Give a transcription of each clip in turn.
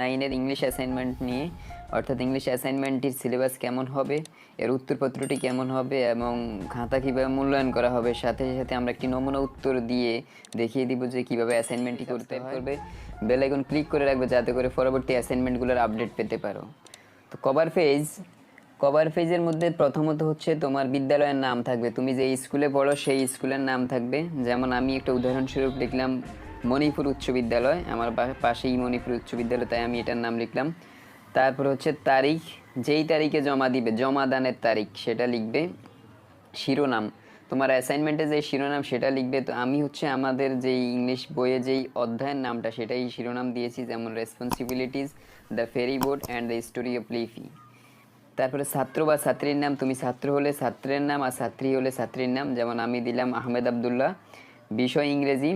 9-এর English assignment নিয়ে, অর্থাৎ English অ্যাসাইনমেন্টটির syllabus কেমন হবে, এর উত্তরপত্রটি কেমন হবে এবং খাতা কীভাবে মূল্যায়ন করা হবে, সাথে সাথে আমরা একটি নমুনা উত্তর দিয়ে দেখিয়ে দিব যে কীভাবে অ্যাসাইনমেন্টটি করতে হবে। বেল আইকন ক্লিক করে রাখবে যাতে করে পরবর্তী অ্যাসাইনমেন্টগুলোর আপডেট পেতে পারো। তো কভার পেজের মধ্যে প্রথমত হচ্ছে তোমার বিদ্যালয়ের নাম থাকবে, তুমি যে স্কুলে পড়ো সেই স্কুলের নাম থাকবে। যেমন আমি একটা উদাহরণস্বরূপ লিখলাম মণিপুর উচ্চ বিদ্যালয়, আমার পাশেই মণিপুর উচ্চ বিদ্যালয়, তাই আমি এটার নাম লিখলাম। তারপর হচ্ছে তারিখ, যেই তারিখে জমা দিবে, জমাদানের তারিখ সেটা লিখবে। শিরোনাম, তোমার অ্যাসাইনমেন্টে যে শিরোনাম সেটা লিখবে। তো আমি হচ্ছে আমাদের যেই ইংলিশ বইয়ে যেই অধ্যায়ের নামটা সেটাই শিরোনাম দিয়েছি, যেমন responsibilities, the ferry boat and the story of লিফি। তারপরে ছাত্র বা ছাত্রীর নাম, তুমি ছাত্র হলে ছাত্রের নাম আর ছাত্রী হলে ছাত্রীর নাম। যেমন আমি দিলাম আহমেদ আবদুল্লাহ, বিষয় ইংরেজি,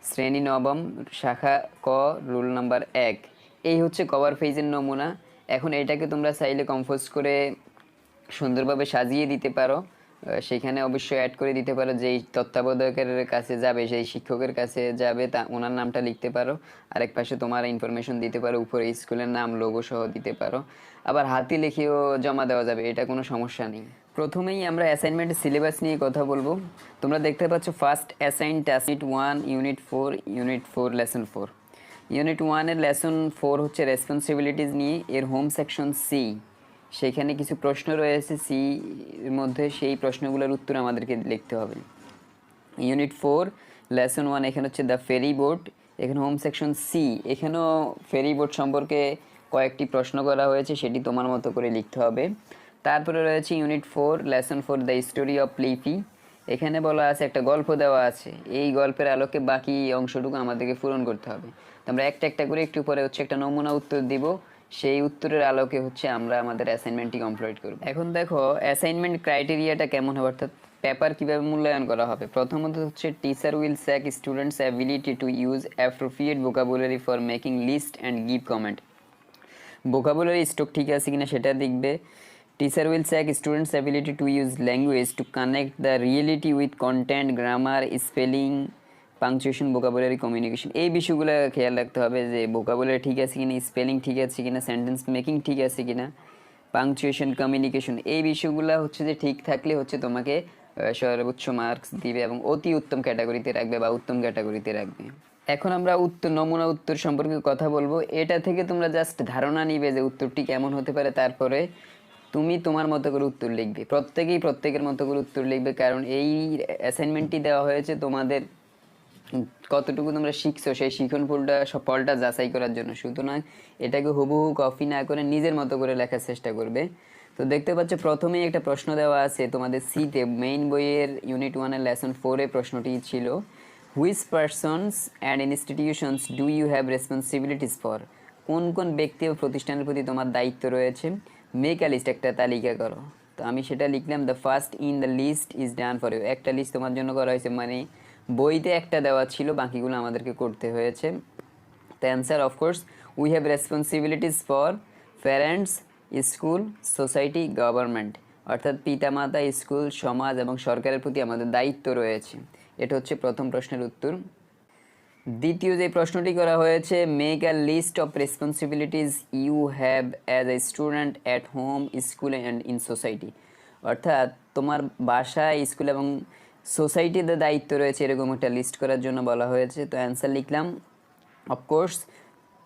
শ্রেণী নবম, শাখা ক, রোল নাম্বার 1। এই হচ্ছে কভার পেজের নমুনা। এখন এটাকে তোমরা চাইলে কম্পোজ করে সুন্দরভাবে সাজিয়ে দিতে পারো, সেখানে অবশ্যই অ্যাড করে দিতে পারো। যেই তত্ত্বাবধায়কের কাছে যাবে, সেই শিক্ষকের কাছে যাবে, তা ওনার নামটা লিখতে পারো। আরেক পাশে তোমার ইনফরমেশন দিতে পারো, উপরে স্কুলের নাম, লোগো সহ দিতে পারো। আবার হাতে লিখেও জমা দেওয়া যাবে, এটা কোনো সমস্যা নেই। প্রথমেই আমরা অ্যাসাইনমেন্টের সিলেবাস নিয়ে কথা বলবো। তোমরা দেখতে পাচ্ছ first assign task unit 1, unit 4 lesson 4। Unit 1-এর লেসন 4 হচ্ছে রেসপন্সিবিলিটিস নিয়ে, এর হোম সেকশন সি। সেখানে কিছু প্রশ্ন রয়েছে সির মধ্যে, সেই প্রশ্নগুলোর উত্তর আমাদেরকে লিখতে হবে। ইউনিট 4 লেসন 1, এখানে হচ্ছে দ্য ফেরি বোট, এখানে হোম সেকশন সি। এখানেও ফেরি বোট সম্পর্কে কয়েকটি প্রশ্ন করা হয়েছে, সেটি তোমার মতো করে লিখতে হবে। তারপরে রয়েছে unit 4 lesson 4 the story of leafy. এখানে বলা আছে একটা গল্প দেওয়া আছে, এই গল্পের আলোকে বাকি অংশটুকু আমাদেরকে পূরণ করতে হবে। তো আমরা একটা একটা করে একটু পরে হচ্ছে একটা নমুনা উত্তর দিব, সেই উত্তরের আলোকে হচ্ছে আমরা আমাদের অ্যাসাইনমেন্টটি কমপ্লিট করব। এখন দেখো অ্যাসাইনমেন্ট ক্রাইটেরিয়াটা কেমন হবে, অর্থাৎ পেপার কীভাবে মূল্যায়ন করা হবে। প্রথমত হচ্ছে teacher will check students ability to use appropriate vocabulary for making list and give comment. Vocabulary stock ঠিক আছে কিনা সেটা দেখবে। Teacher will check students ability to use language to connect the reality with content, grammar, spelling, punctuation, vocabulary, communication. এই বিষয়গুলো খেয়াল রাখতে হবে যে ভোকাবুলারি ঠিক আছে কিনা, স্পেলিং ঠিক আছে কিনা, সেন্টেন্স মেকিং ঠিক আছে কিনা, পাংচুয়েশন, কমিউনিকেশন, এই বিষয়গুলো হচ্ছে যে ঠিক থাকলে হচ্ছে তোমাকে সর্বোচ্চ মার্কস দিবে এবং অতি উত্তম ক্যাটাগরিতে রাখবে বা উত্তম ক্যাটাগরিতে রাখবে। এখন আমরা নমুনা উত্তর সম্পর্কে কথা বলবো। এটা থেকে তোমরা জাস্ট ধারণা নিবে যে উত্তরটি কেমন হতে পারে, তারপরে তুমি তোমার মতো করে উত্তর লিখবে। প্রত্যেকের মতো করে উত্তর লিখবে, কারণ এই অ্যাসাইনমেন্টটি দেওয়া হয়েছে তোমাদের কতটুকু তোমরা শিখছো সেই শিখন ফলটা যাচাই করার জন্য। সুতরাং এটাকে হুবহু কপি না করে নিজের মতো করে লেখার চেষ্টা করবে। তো দেখতে পাচ্ছ প্রথমেই একটা প্রশ্ন দেওয়া আছে তোমাদের সিতে, মেইন বইয়ের ইউনিট 1-এর লেসন 4-এ প্রশ্নটি ছিল, which persons and institutions do you have responsibilities for. কোন কোন ব্যক্তি ও প্রতিষ্ঠানের প্রতি তোমার দায়িত্ব রয়েছে। মেক আ লিস্ট, একটা তালিকা করো। তো আমি সেটা লিখলাম, the first in the list is done for you. একটা লিস্ট তোমার জন্য করা হয়েছে, মানে বইতে একটা দেওয়া ছিল, বাকিগুলো আমাদেরকে করতে হয়েছে। The answer of course, we have responsibilities for parents, school, society, government. অর্থাৎ পিতামাতা, স্কুল, সমাজ এবং সরকারের প্রতি আমাদের দায়িত্ব রয়েছে। এটা হচ্ছে প্রথম প্রশ্নের উত্তর। দ্বিতীয় যে প্রশ্নটি করা হয়েছে, make a list of responsibilities you have as a student at home, school and in society. অর্থাৎ তোমার বাসায়, স্কুল এবং সোসাইটিতে দায়িত্ব রয়েছে, এরকম একটা লিস্ট করার জন্য বলা হয়েছে। তো অ্যান্সার লিখলাম, of course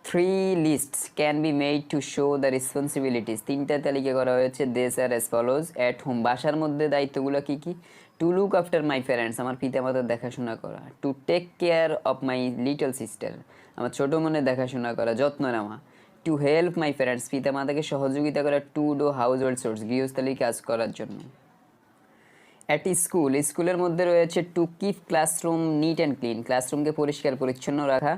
3 lists can be made to show the responsibilities। 3টা তালিকা করা হয়েছে। This are as follows, at home, বাসার মধ্যে দায়িত্বগুলো কী কী। To look after my parents, আমার পিতামাতার দেখাশোনা করা। To take care of my little sister, আমার ছোটো বোনের দেখাশোনা করা, যত্ন নেওয়া। টু হেল্প মাই প্যারেন্টস, পিতামাতাকে সহযোগিতা করা। To do household chores, গৃহস্থালির কাজ করার জন্য। অ্যাট স্কুল, স্কুলের মধ্যে রয়েছে to keep classroom neat and clean, ক্লাসরুমকে পরিষ্কার পরিচ্ছন্ন রাখা।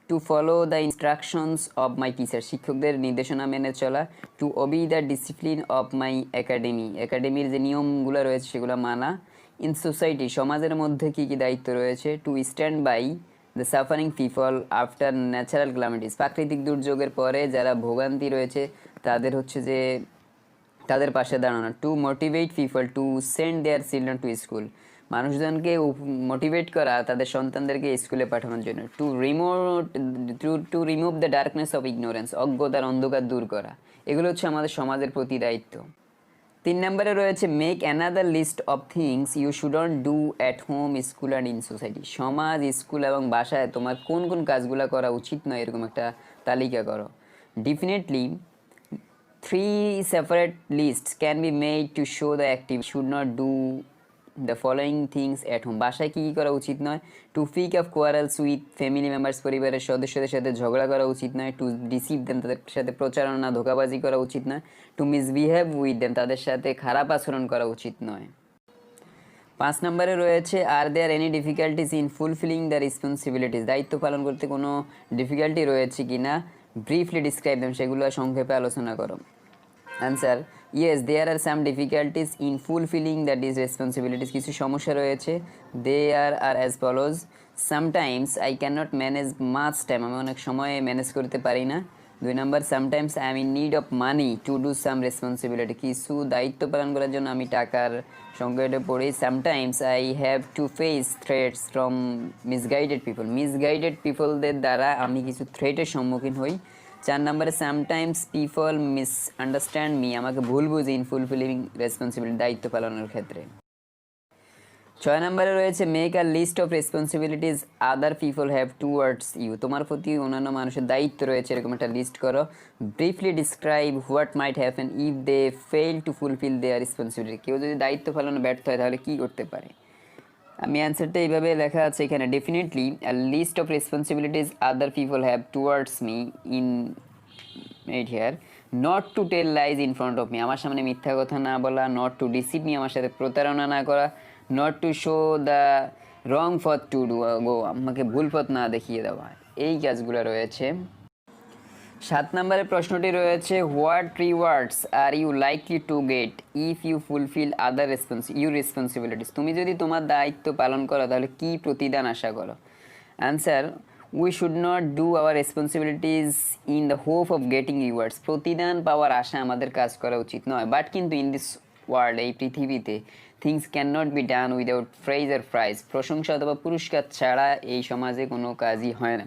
To follow the instructions of my teacher, শিক্ষকদের নির্দেশনা মেনে চলা। To obey the discipline of my academy, একাডেমির যে নিয়মগুলো রয়েছে সেগুলো মানা। ইন সোসাইটি, সমাজের মধ্যে কী কী দায়িত্ব রয়েছে। To stand by the suffering people after natural calamities, প্রাকৃতিক দুর্যোগের পরে যারা ভোগান্তি রয়েছে তাদের হচ্ছে যে তাদের পাশে দাঁড়ানো। To motivate people to send their children to school, মানুষজনকে মোটিভেট করা তাদের সন্তানদেরকে স্কুলে পাঠানোর জন্য। To remove the darkness of ignorance, অজ্ঞতার অন্ধকার দূর করা। এগুলো হচ্ছে আমাদের সমাজের প্রতি দায়িত্ব। 3 নম্বরে রয়েছে make another list of things you shouldn't do at home, school and in society. সমাজ, স্কুল এবং বাসায় তোমার কোন কোন কাজগুলো করা উচিত নয় এরকম একটা তালিকা করো। Definitely 3 separate lists can be made to show the activity should not do the following things at home. বাসায় কী কী করা উচিত নয়? To pick up quarrels with family members, পরিবারের সদস্যদের সাথে ঝগড়া করা উচিত নয়। টু ডিসিভ দেম, তাদের সাথে প্রচারণা ধোকাবাজি করা উচিত নয়। টু মিসবিহেভ উইথ দেম, তাদের সাথে খারাপ আচরণ করা উচিত নয়। 5 নম্বরে রয়েছে are there any difficulties in fulfilling the responsibilities, দায়িত্ব পালন করতে কোনো ডিফিকাল্টি রয়েছে কি না, ব্রিফলি ডিসক্রাইব দেম, সেগুলো সংক্ষেপে আলোচনা করো। Answer, yes there are some difficulties in fulfilling that is responsibilities, কিছু সমস্যা রয়েছে। There are as follows, sometimes I can not manage much time, আমি অনেক সময় ম্যানেজ করতে পারি না। 2 নম্বর, sometimes I am in need of money to do some responsibility, কিছু দায়িত্ব পালন করার জন্য আমি টাকার সংকটে পড়ি। Sometimes I have to face threats from misguided people, misguided পিপলদের দ্বারা আমি কিছু থ্রেটের সম্মুখীন হই। 4 নম্বরে, sometimes people miss understand me, আমাকে ভুল বুঝে ইন ফুলফিলিং রেসপন্সিবিলিটি, দায়িত্ব পালনের ক্ষেত্রে। 6 নম্বরে রয়েছে make a list of responsibilities other people have towards you, তোমার প্রতি অন্যান্য মানুষের দায়িত্ব রয়েছে এরকম একটা লিস্ট করো। Briefly describe what might happen if they fail to fulfil their responsibility, কেউ যদি দায়িত্ব পালনে ব্যর্থ হয় তাহলে কী করতে পারে। আমি অ্যান্সারটা এইভাবে লেখা আছে এখানে, definitely a list of responsibilities other people have towards me in made here, not to tell lies in front of me, আমার সামনে মিথ্যা কথা না বলা। নট টু ডিসিভ মি, আমার সাথে প্রতারণা না করা। Not to show the wrong পথ টু ডু গো, আমাকে ভুল পথ না দেখিয়ে দেওয়া। এই কাজগুলো রয়েছে। 7 নম্বরের প্রশ্নটি রয়েছে what rewards are you likely to get if you fulfil other responsibilities, তুমি যদি তোমার দায়িত্ব পালন করো তাহলে কী প্রতিদান আশা করো। Answer, we should not do our responsibilities in the hope of getting rewards, প্রতিদান পাওয়ার আশা আমাদের কাজ করা উচিত নয়। বাট কিন্তু ইন দিস ওয়ার্ল্ড, এই পৃথিবীতে, things can not be done without praise or prize, প্রশংসা অথবা পুরস্কার ছাড়া এই সমাজে কোনো কাজই হয় না।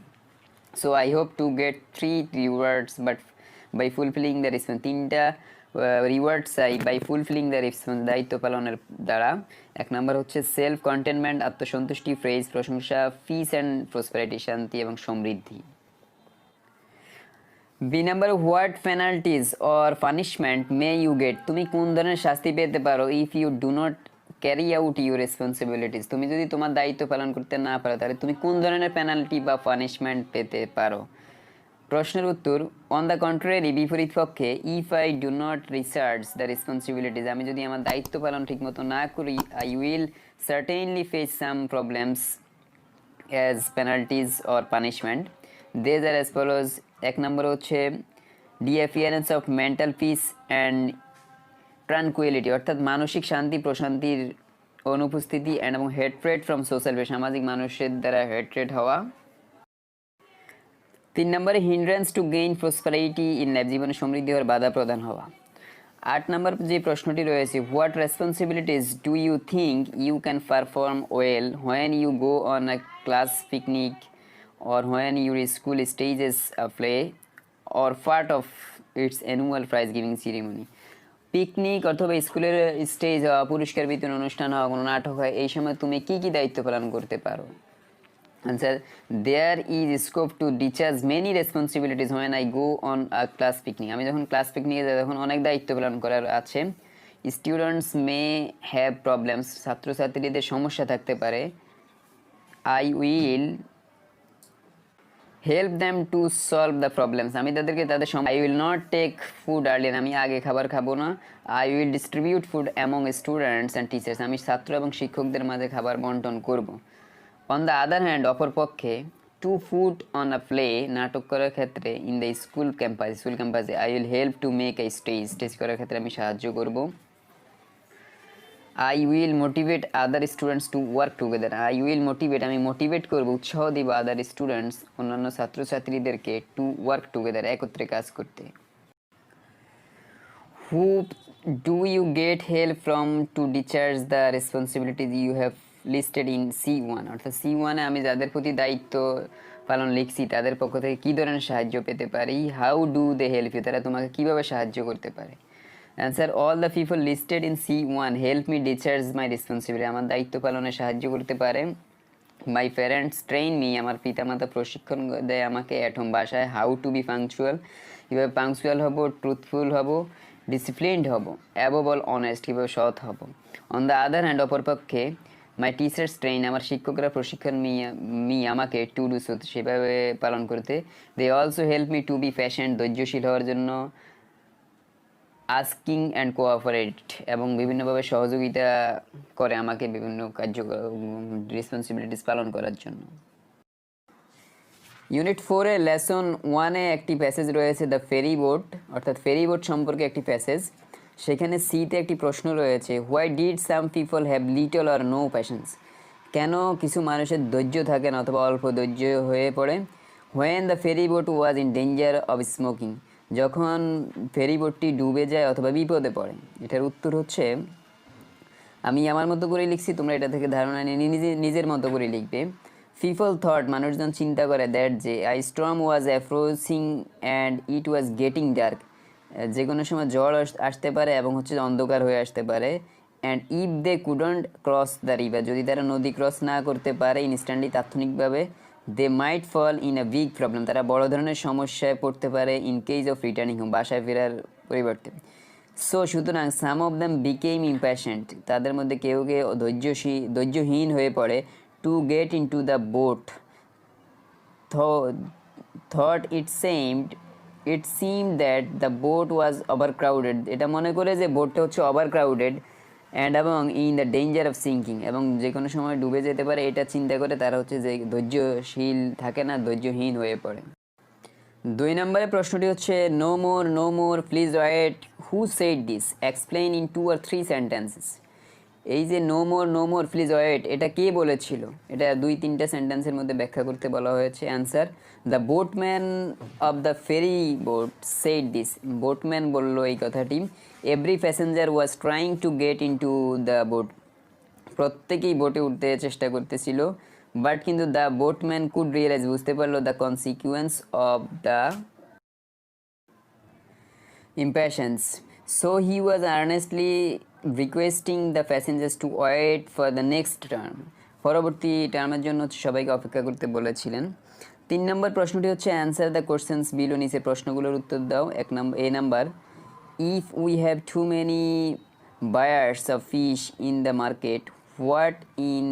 So I hope to get 3 rewards but by fulfilling the response, 3টা রিওয়ার্ড চাই বাই ফুলফিলিং দ্য রেসপন্স, দায়িত্ব পালনের দ্বারা। 1 নম্বর হচ্ছে সেলফ কন্টেনমেন্ট, আত্মসন্তুষ্টি, প্রেজ, প্রশংসা। পিস অ্যান্ড প্রসপারিটি, শান্তি এবং সমৃদ্ধি। B number, what penalties or punishment may you get, তুমি কোন ধরনের শাস্তি পেতে পারো if you do not carry out your responsibilities, তুমি যদি তোমার দায়িত্ব পালন করতে না পারো তাহলে তুমি কোন ধরনের পেনাল্টি বা পানিশমেন্ট পেতে পারো। প্রশ্নের উত্তর, অন দ্য কন্ট্রারি, বিপরীত পক্ষে, if I do not research the responsibilities, আমি যদি আমার দায়িত্ব পালন ঠিকমতো না করি, I will certainly face some problems as penalties or punishment. These are as follows. 1 নম্বর হচ্ছে disappearance of mental peace and tranquillity, অর্থাৎ মানসিক শান্তি প্রশান্তির অনুপস্থিতি, অ্যান্ড এবং হেট্রেড ফ্রম সোশ্যাল, সামাজিক মানুষের দ্বারা হেট্রেড হওয়া। 3 নম্বরে hindrance to gain prosperity in life, জীবনে সমৃদ্ধি হওয়ার বাধা প্রদান হওয়া। 8 নম্বর যে প্রশ্নটি রয়েছে, what responsibilities do you think you can perform well when you go on a class picnic or when your school stages a play or part of its annual prize giving ceremony, picnic অথবা স্কুলের stage হওয়া, পুরস্কার বিতরণ অনুষ্ঠান হওয়া, কোনো নাটক হয়, এই সময় তুমি কী কী দায়িত্ব পালন করতে পারো। Answer, there is scope to discharge many responsibilities when I go on a class picnic, আমি যখন ক্লাস পিকনিকে যাই তখন অনেক দায়িত্ব পালন করার আছে। স্টুডেন্টস মে হ্যাভ প্রবলেমস, ছাত্রছাত্রীদের সমস্যা থাকতে পারে। I will help them to solve the problems, আমি তাদেরকে তাদের I will not take food earlier, আমি আগে খাবার খাবো না। I will distribute food among students and teachers, আমি ছাত্র এবং শিক্ষকদের মাঝে খাবার বন্টন করব। অন দ্য আদার হ্যান্ড, অপরপক্ষে, to food on a play, নাটক করার ক্ষেত্রে, ইন দ্য স্কুল ক্যাম্পাসে, I will help to make a stage করার ক্ষেত্রে আমি সাহায্য করব। I will motivate other students to work together, I will motivate, আমি মোটিভেট করবো, উৎসাহ দিব আদার স্টুডেন্টস, অন্যান্য ছাত্রছাত্রীদেরকে, টু ওয়ার্ক টুগেদার, একত্রে কাজ করতে। Who do you get help from to discharge the responsibilities you have listed in C1, অর্থাৎ C1 এ আমি যাদের প্রতি দায়িত্ব পালন লিখছি তাদের পক্ষ থেকে কী ধরনের সাহায্য পেতে পারি? How do they help you, তারা তোমাকে কীভাবে সাহায্য করতে পারে? Answer, all the people listed in C1 help me discharge my responsibility, আমার দায়িত্ব পালনে সাহায্য করতে পারে। মাই প্যারেন্টস ট্রেন মি, আমার পিতামাতা প্রশিক্ষণ দেয় আমাকে অ্যাট হোম, বাসায়। হাউ টু বি পাংচুয়াল, কীভাবে পাংচুয়াল হব, ট্রুথফুল হব, ডিসিপ্লিনড হব, অ্যাবভ অল অনেস্ট, কীভাবে সৎ হব। অন দ্য আদার হ্যান্ড, অপরপক্ষে, মাই টিচার্স ট্রেন, আমার শিক্ষকরা প্রশিক্ষণ মি আমাকে টু ডু সো, সেভাবে পালন করতে। They also help me to be patient, ধৈর্যশীল হওয়ার জন্য। আস্কিং অ্যান্ড কোঅপারেট, এবং বিভিন্নভাবে সহযোগিতা করে আমাকে বিভিন্ন রেসপন্সিবিলিটিস পালন করার জন্য। ইউনিট 4-এর লেসন 1-এ একটি প্যাসেজ রয়েছে দ্য ফেরি বোট, অর্থাৎ ফেরি বোট সম্পর্কে একটি প্যাসেজ। সেখানে সিতে একটি প্রশ্ন রয়েছে, why did some people have little or no passions, কেন কিছু মানুষের ধৈর্য থাকে না অথবা অল্প ধৈর্য হয়ে পড়ে। When the ferry boat was in danger of smoking, যখন ফেরি বোটটি ডুবে যায় অথবা বিপদে পড়ে। এটার উত্তর হচ্ছে, আমি আমার মতো করে লিখছি, তোমরা এটা থেকে ধারণা নিয়ে নিজের মতো করে লিখবে। পিপল থট, মানুষজন চিন্তা করে, দ্যাট যে I storm was approaching and it was getting dark, যে কোনো সময় ঝড় আসতে পারে এবং হচ্ছে অন্ধকার হয়ে আসতে পারে। And if they couldn't cross the river, যদি তারা নদী ক্রস না করতে পারে ইনস্ট্যান্টলি, তাৎক্ষণিকভাবে, they might fall in a big problem, তারা বড় ধরনের সমস্যায় পড়তে পারে। In case of returning home, বাসায় ফেরার পরিবর্তে। সো সুতরাং, some of them became impatient, তাদের মধ্যে কেউ কেউ ধৈর্যহীন হয়ে পড়ে। To get into the boat, thought it seemed that the boat was overcrowded, এটা মনে করে যে বোটটা হচ্ছে ওভারক্রাউডেড। অ্যান্ড এবং in the danger of sinking, এবং যে কোনো সময় ডুবে যেতে পারে, এটা চিন্তা করে তারা হচ্ছে যে ধৈর্যশীল থাকে না, ধৈর্যহীন হয়ে পড়ে। 2 নম্বরের প্রশ্নটি হচ্ছে, no more please wait, who said this, explain in 2 or 3 sentences. এই যে নো মোর প্লিজ ওয়েট, এটা কে বলেছিল? এটা 2-3টা সেন্টেন্সের মধ্যে ব্যাখ্যা করতে বলা হয়েছে। Answer, the boatman of the ferry boat said this, boatman বলল এই কথাটি। Every passenger was trying to get into the boat, প্রত্যেকেই বোটে উঠতে চেষ্টা করতেছিল। বাট কিন্তু দ্য বোটম্যান কুড রিয়েলাইজ, বুঝতে পারলো, the consequence of the impatience. So he was earnestly requesting the passengers to wait for the next term. পরবর্তী টার্মের জন্য সবাইকে অপেক্ষা করতে বলেছিলেন। 3 নম্বর প্রশ্নটি হচ্ছে, অ্যান্সার দ্য কোশ্চেন্স বিলো, নিচে প্রশ্নগুলোর উত্তর দাও। A number, if we have too many buyers of fish in the market, what in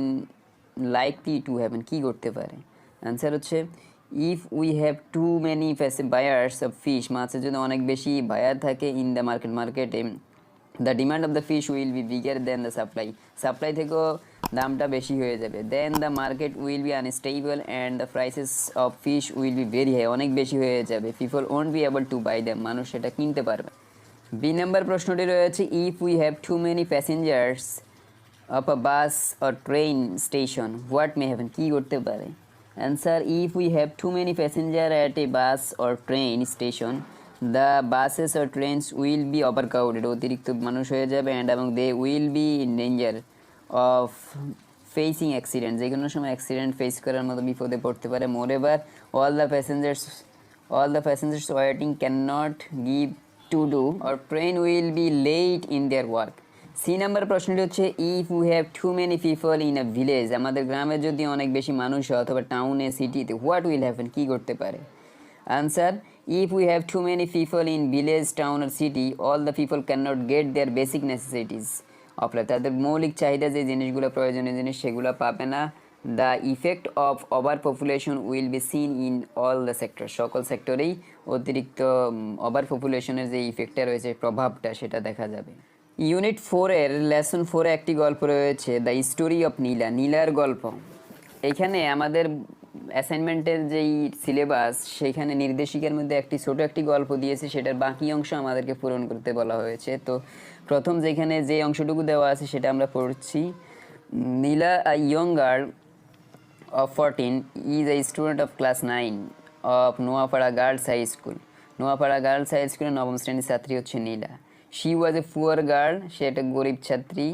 likely to happen, কী করতে পারে? অ্যান্সার হচ্ছে, if we have too many buyers of fish, মাছের যদি অনেক বেশি বায়ার থাকে, ইন দ্য মার্কেটে, the demand of the fish will be bigger than the supply থেকেও দামটা বেশি হয়ে যাবে। Then the market will be unstable and the prices of fish will be very high, অনেক বেশি হয়ে যাবে। People won't be able to buy them, মানুষ সেটা কিনতে পারবে। বি নাম্বার প্রশ্নটি রয়েছে, if we have too many passengers of a bus or train station, what may happen, কী করতে পারে? Answer, if we have too many passengers at a bus or train station, the buses or trains will be overcrowded, অতিরিক্ত মানুষ হয়ে যাবে, and এবং they will be in danger of facing accident, যে কোনো সময় অ্যাক্সিডেন্ট ফেস করার মতো বিপদে পড়তে পারে। Moreover, all the passengers waiting cannot give to do or train will be late in their work. C number প্রশ্নটি হচ্ছে, if we have too many people in a village, আমাদের গ্রামে যদি অনেক বেশি মানুষ হয় অথবা টাউনে, সিটিতে, হোয়াট উইল হ্যাপেন, কী করতে পারে? Answer, if we have too many people in village, town or city, all the people can not get their basic necessities of life, তাদের মৌলিক চাহিদা যে জিনিসগুলো, প্রয়োজনীয় জিনিস, সেগুলো পাবে না। The effect of over population will be seen in all the sector, সকল সেক্টরেই অতিরিক্ত ওভার পপুলেশনের যে ইফেক্টটা রয়েছে, প্রভাবটা, সেটা দেখা যাবে। ইউনিট 4-এর লেসন 4-এ একটি গল্প রয়েছে, দ্য স্টোরি অফ নীলা, নীলার গল্প। এখানে আমাদের অ্যাসাইনমেন্টের যেই সিলেবাস, সেইখানে নির্দেশিকার মধ্যে ছোট একটি গল্প দিয়েছে, সেটার বাকি অংশ আমাদেরকে পূরণ করতে বলা হয়েছে। তো প্রথম যেখানে যে অংশটুকু দেওয়া আছে সেটা আমরা পড়ছি। Nila, a young girl of 14, is a student of class 9 of Noapara girls high school. Noapara girls high স্কুলের 9ম শ্রেণীর ছাত্রী হচ্ছে Nila. She was a poor girl, সে একটা গরিব ছাত্রী।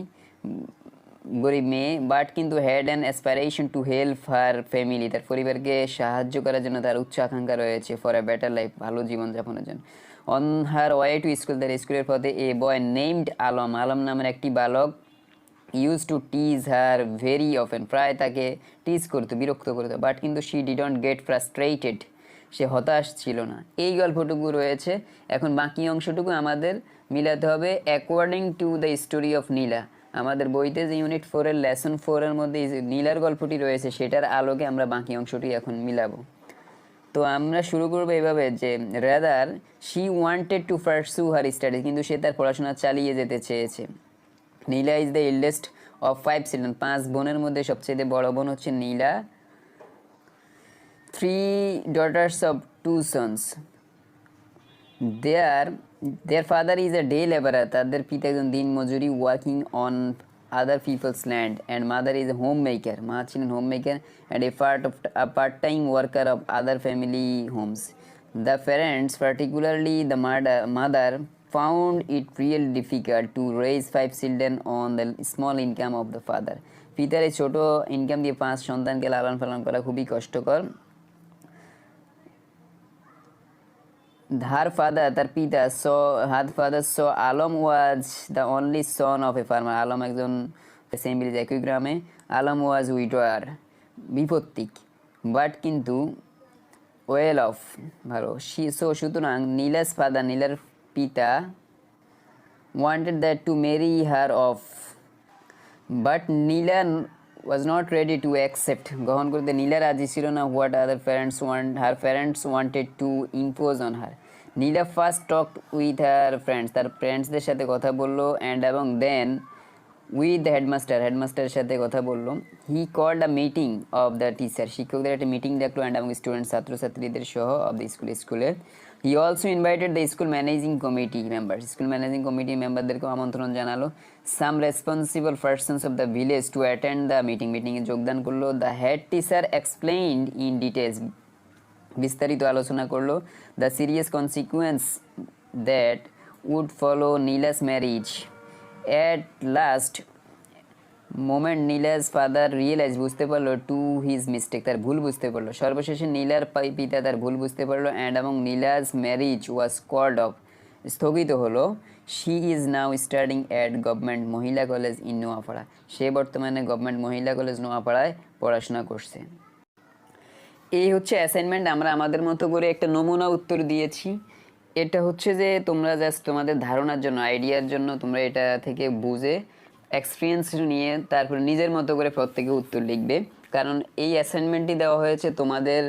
গরিব মেয়ে, বাট কিন্তু had an aspiration to help her family, তার পরিবারকে সাহায্য করার জন্য তার উচ্চ আকাঙ্ক্ষা রয়েছে, ফর এ বেটার লাইফ, ভালো জীবনযাপনের জন্য। On her way to school, তার স্কুলের পথে a boy named Alam, Alam নামের একটি বালক use to tease her very often, প্রায় তাকে টিজ করতো, বিরক্ত করতো, বাট কিন্তু শি ডিডন্ট গেট ফ্রাস্ট্রেটেড, সে হতাশ ছিল না। এই গল্পটুকু রয়েছে। এখন বাকি অংশটুকু আমাদের মিলাতে হবে according to the story of Nila. আমাদের বইতে যে ইউনিট 4-এর লেসন 4-এর মধ্যে যে নীলার গল্পটি রয়েছে সেটার আলোকে আমরা বাকি অংশটি এখন মিলাবো। তো আমরা শুরু করবো এইভাবে যে rather she wanted to pursue her studies, কিন্তু সে তার পড়াশোনা চালিয়ে যেতে চেয়েছে। Nila is the eldest of 5 children, 5 বোনের মধ্যে সবচেয়ে বড় বোন হচ্ছে নীলা। 3 daughters of 2 sons. Their father is a day laborer, তাদের পিতা একজন দিন মজুরি, working on other people's land, and mother is a homemaker, মা ছিলেন homemaker, and part time worker of other family homes. The parents, particularly the mother, found it real difficult to raise 5 children on the small income of the father. পিতার এই ছোট income দিয়ে 5 সন্তানকে লালন পালন করা খুবই কষ্টকর। Her father, তার পিতা, her father saw Alam was the only son of a farmer. Alam একজন সেম ভিলেজ, একই গ্রামে। আলম ওয়াজ উইডোয়ার, বিপত্তিক, বাট কিন্তু ওয়েল অফ, ভালো। সুতরাং নীলাস ফাদার, নীলার পিতা, wanted that to marry her off, but Neela was not ready to accept, গ্রহণ করতে নীলা রাজি ছিল না, what other parents her parents wanted to impose on her. Nila first talked with her friends, তার ফ্রেন্ডসদের সাথে কথা বললো, অ্যান্ড এবং দেন উইথ হেডমাস্টার, হেডমাস্টারের সাথে কথা বললো। He called a meeting of the teacher, শিক্ষকদের একটা মিটিং ডাকলো, অ্যান্ড এবং স্টুডেন্ট, ছাত্রছাত্রীদের সহ, অফ দ্য স্কুলের। He also invited the school managing committee member, school managing committee মেম্বারদেরকেও আমন্ত্রণ জানালো। Some responsible persons of the village to attend the meeting, মিটিংয়ে যোগদান করলো। The head teacher explained in details, বিস্তারিত আলোচনা করলো, the serious consequence that would follow Nila's marriage. At last moment Nila's father realise, বুঝতে পারলো, টু হিজ মিস্টেক, তার ভুল বুঝতে পারলো। সর্বশেষে নীলার পিতা তার ভুল বুঝতে পারলো, অ্যান্ড এবং Nila's marriage was called off, স্থগিত হলো। She is now studying at government Mohila college in Noapara, সে বর্তমানে গভর্নমেন্ট মহিলা কলেজ নোয়াপাড়ায় পড়াশোনা করছে। এই হচ্ছে অ্যাসাইনমেন্ট। আমরা আমাদের মতো করে একটা নমুনা উত্তর দিয়েছি। এটা হচ্ছে যে তোমরা জাস্ট তোমাদের ধারণার জন্য, আইডিয়ার জন্য তোমরা এটা থেকে বুঝে এক্সপিরিয়েন্স নিয়ে তারপরে নিজের মতো করে প্রত্যেকে উত্তর লিখবে। কারণ এই অ্যাসাইনমেন্টটি দেওয়া হয়েছে তোমাদের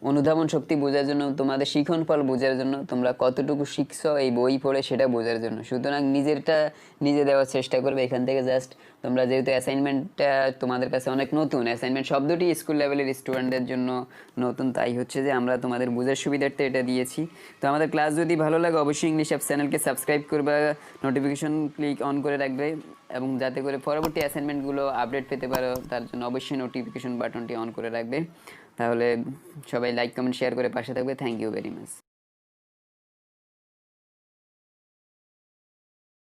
অনুধাবন শক্তি বোঝার জন্য, তোমাদের শিখন ফল বোঝার জন্য, তোমরা কতটুকু শিখছো এই বই পড়ে সেটা বোঝার জন্য। সুতরাং নিজেরটা নিজে দেওয়ার চেষ্টা করবে। এখান থেকে জাস্ট তোমরা, যেহেতু অ্যাসাইনমেন্টটা তোমাদের কাছে অনেক নতুন, অ্যাসাইনমেন্ট শব্দটি স্কুল লেভেলের স্টুডেন্টদের জন্য নতুন, তাই হচ্ছে যে আমরা তোমাদের বোঝার সুবিধার্থে এটা দিয়েছি। তো আমাদের ক্লাস যদি ভালো লাগে অবশ্যই ইংলিশ অ্যাপ চ্যানেলকে সাবস্ক্রাইব করবে, নোটিফিকেশন ক্লিক অন করে রাখবে, এবং যাতে করে পরবর্তী অ্যাসাইনমেন্টগুলো আপডেট পেতে পারো তার জন্য অবশ্যই নোটিফিকেশন বাটনটি অন করে রাখবে। তাহলে সবাই লাইক, কমেন্ট, শেয়ার করে পাশে থাকবে। Thank you very much.